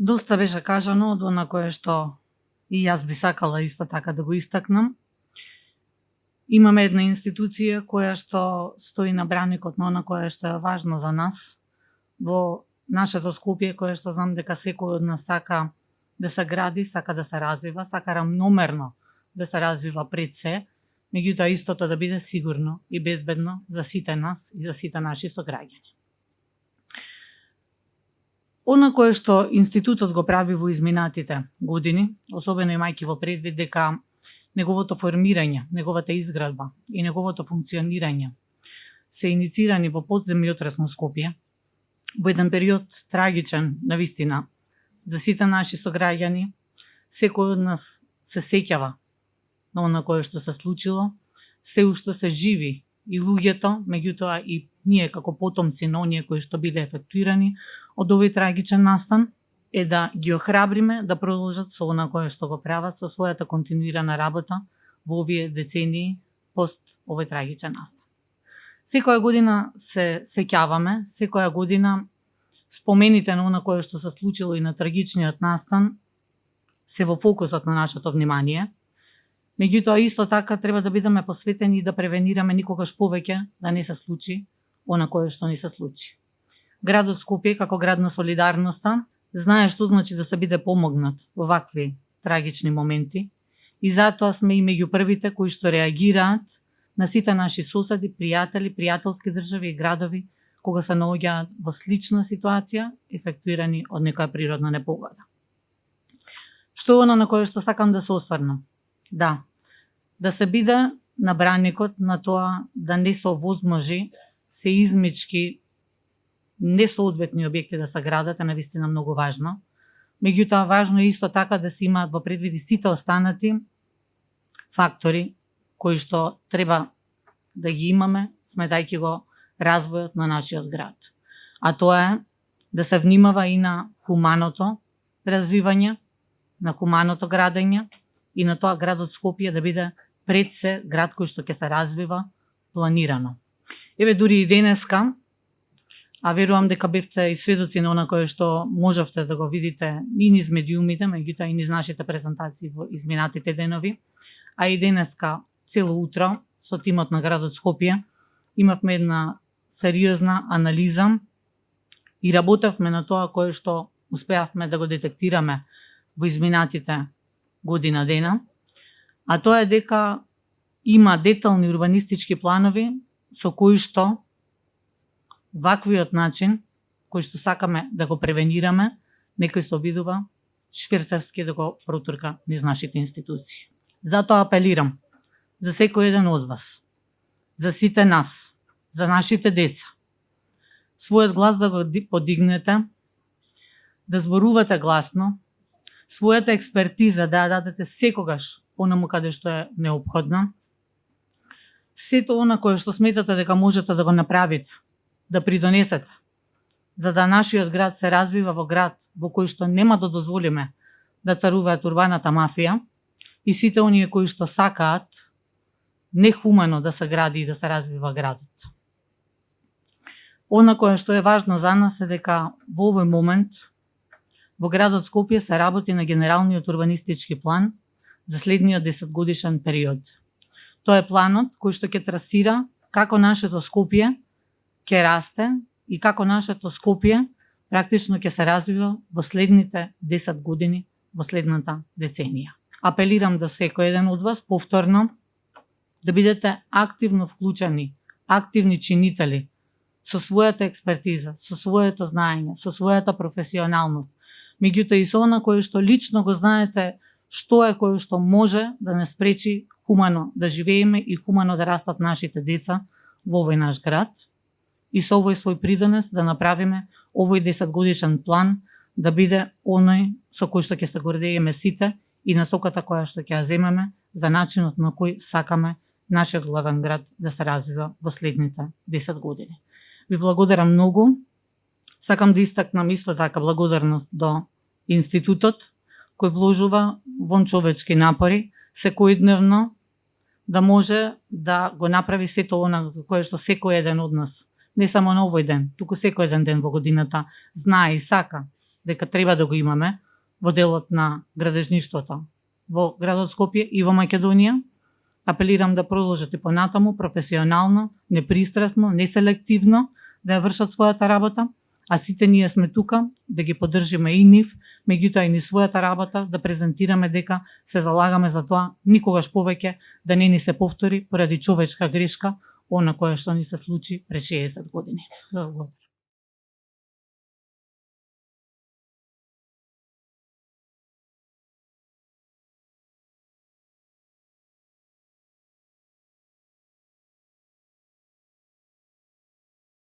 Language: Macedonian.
Доста беше кажано до на кое што и јас би сакала исто така да го истакнам. Имаме една институција која што стои на браникот на она кое што е важно за нас во нашето Скопје, кое што знам дека секој од нас сака да се гради, сака да се развива, сака рамномерно да се развива пред се, меѓутоа истото да биде сигурно и безбедно за сите нас и за сите наши сограѓани. Она кое што институтот го прави во изминатите години, особено имајќи во предвид дека неговото формирање, неговата изградба и неговото функционирање се иницирани во подземјотрес на Скопје, во еден период трагичен, навистина, за сите наши сограѓани. Секој од нас се сеќава на она кое што се случило, се уште се живи и луѓето, меѓутоа и ние како потомци на оние кои што биле ефектуирани од овој трагичен настан, е да ги охрабриме да продолжат со она кое што го прават, со својата континуирана работа во овие децении пост овој трагичен настан. Секоја година се сеќаваме, секоја година спомените на она кое што се случило и на трагичниот настан се во фокусот на нашето внимание. Меѓутоа исто така треба да бидеме посветени и да превенираме никогаш повеќе да не се случи она кое што ни се случи. Градот Скопје како град на солидарноста знае што значи да се биде помогнат во вакви трагични моменти и затоа сме и меѓу првите кои што реагираат на сите наши соседи, пријатели, пријателски држави и градови кога се наоѓаат во слична ситуација ефектуирани од некоја природна непогода. Што е оно на кое што сакам да се осврнам? Да се биде на браникот на тоа да не се овозможи се измечки несоодветни објекти да се градат е навистина многу важно. Меѓутоа важно е исто така да се имаат во предвиди сите останати фактори кои што треба да ги имаме сметајќи го развојот на нашиот град. А тоа е да се внимава и на хуманото развивање, на хуманото градење и на тоа градот Скопје да биде пред се град кој што ќе се развива планирано. Еве дури и денеска, а верувам дека бевте и сведоци на она кое што можевте да го видите и низ медиумите, меѓутоа и низ нашите презентации во изминатите денови, а и денеска цело утро со тимот на градот Скопје имавме една сериозна анализа и работевме на тоа кое што успеавме да го детектираме во изминатите година дена, а тоа е дека има детални урбанистички планови со кои што ваквиот начин кој што сакаме да го превенираме, некој се обидува шверцарски да го протурка низ нашите институции. Затоа апелирам за секој еден од вас, за сите нас, за нашите деца, својот глас да го подигнете, да зборувате гласно, својата експертиза да ја дадете секогаш онаму каде што е неопходна. Сето она кое што сметате дека можете да го направите, да придонесете, за да нашиот град се развива во град во кој што нема да дозволиме да царуваат урбаната мафија и сите оние кои што сакаат нехумано да се гради и да се развива градот. Она кое што е важно за нас е дека во овој момент во градот Скопје се работи на генералниот урбанистички план за следниот 10-годишен период. Тоа е планот кој што ќе трасира како нашето Скопје ќе расте и како нашето Скопје практично ќе се развива во следните 10 години, во следната деценија. Апелирам до секој еден од вас повторно да бидете активно вклучени, активни чинители со својата експертиза, со своето знаење, со својата професионалност, меѓутоа и со она кое што лично го знаете што е кое што може да не спречи хумано да живееме и хумано да растат нашите деца во овој наш град и со овој свој придонес да направиме овој 10-годишен план да биде оној со кој што ќе се гордееме сите и насоката која што ќе ја земеме за начинот на кој сакаме нашиот главен град да се развива во следните 10 години. Ви благодарам многу. Сакам да истакнам исто така благодарност до институтот кој вложува вон човечки напори секојдневно да може да го направи сето она кое што секој еден од нас, не само на овој ден, туку секој еден ден во годината знае и сака дека треба да го имаме во делот на градежништвото во градот Скопје и во Македонија. Апелирам да продолжите понатаму професионално, непристрасно, неселективно да ја вршат својата работа, а сите ние сме тука да ги поддржиме и нив, меѓутоа и ни својата работа да презентираме дека се залагаме за тоа никогаш повеќе да не ни се повтори поради човечка грешка она кое што ни се случи пред 60 години. Благодарам.